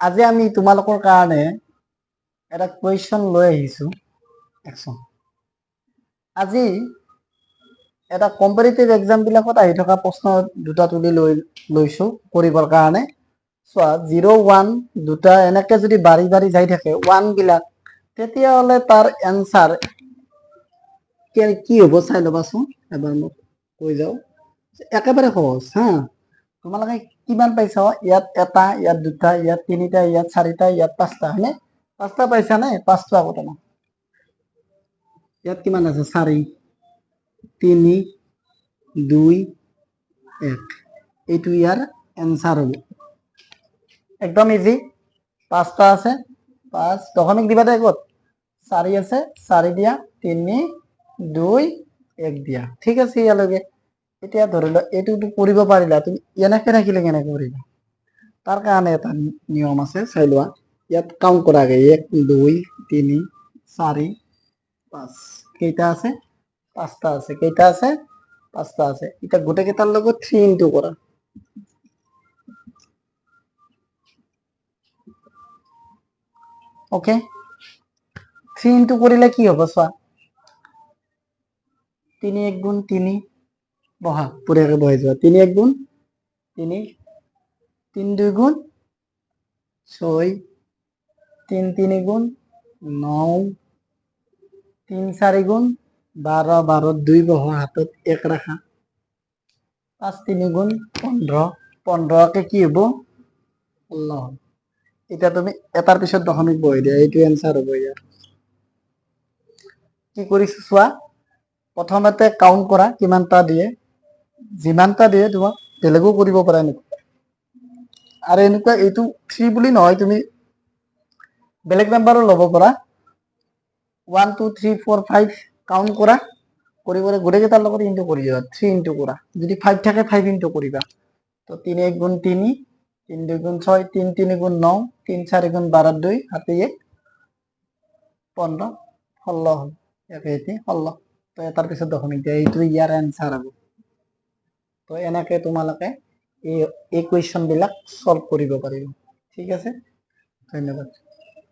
আজি আমি তোমালোকৰ কাৰণে এটা কুৱেশ্যন লৈ আহিছো। আজি এটা কম্পাৰিটিভ এক্সাম বিলাকত আহি থকা প্ৰশ্ন দুটা তুলি লৈছো কৰিবৰ কাৰণে। চোৱা 0 1 দুটা এনেকে যদি বাঢ়ি বাঢ়ি যাই থাকে 1 বিলাক, তেতিয়াহ'লে তাৰ এনসাৰ কি হ'ব চাই ল'বাচোন। এবাৰ মোক কৈ যাও, একেবাৰে সহজ হা। তোমালোকে কিমান পাইছা? ইয়াত এটা, ইয়াত দুটা, ইয়াত তিনিটা, ইয়াত চাৰিটা, ইয়াত পাঁচটা, হয়নে? পাঁচটা পাইছা নে? পাঁচটা আগতে না, ইয়াত কিমান আছে? 4 3 2 1, এইটো ইয়াৰ এনসাৰ হ'ব। একদম ইজি। পাঁচটা আছে, 5 দশমিক দিবা দে। ক'ত 4 আছে, 4 দিয়া, 3 2 1 দিয়া। ঠিক আছে ইয়ালৈকে। এতিয়া ধৰি লোৱা এইটোতো কৰিব পাৰিলা, তুমি এনেকে থাকিলে কেনেকে কৰিবা? তাৰ কাৰণে এটা নিয়ম আছে, চাই লোৱা। ইয়াত কাউণ্ট কৰা আগে, 1 2 3 4 5, কেইটা আছে? পাঁচটা আছে। কেইটা আছে? পাঁচটা আছে। এটা গোটেই কেইটাৰ লগত 3 ইনটু কৰা। ওকে, 3 ইনটু কৰিলে কি হ'ব চোৱা। 3 1 গুণ 3, বহা পুৰাকে বহাই যোৱা। 3 1 গুণ 3, 3 2 গুণ 6, 3 3 গুণ 9, 3 4 গুণ 12, 12 2 বহা, হাতত 1 রাখা। 5 3 গুণ 15, 15 কে কি হব? 16। এটা তুমি এটার পিছত দশমিক বহাই দিয়া, এইটো এনসার হব ইয়ার। কি কৰিছো চোৱা, প্ৰথমতে কাউন্ট কৰা কিমানটা দিয়ে। যিমানটা দিয়ে তোমাক বেলেগো কৰিব পাৰা এনেকুৱা। আৰু এনেকুৱা এইটো 3 বুলি নহয়, তুমি বেলেগ নাম্বাৰো ল'ব পাৰা। 1 2 3 4 5 কাউন্ট কৰা, কৰি কৰি গোটেই কেইটাৰ লগত ইনটু কৰি যাবা। 3 ইনটু কৰা, যদি 5 থাকে 5 ইনটু কৰিবা। তো 3 1 গুণ 3, 3 2 গুণ 6, 3 3 গুণ 9, 3 4 গুণ 12 2 হাতে 1 15, 16 হল। একে 16। তো এটার পিছত দশমিক দিয়া, এইটো ইয়াৰ এনসাৰ হ'ব। তো এনেকে তোমালোকে এই কুৱেশ্যন বিলাক সলভ কৰিব পাৰিবা। ঠিক আছে, ধন্যবাদ।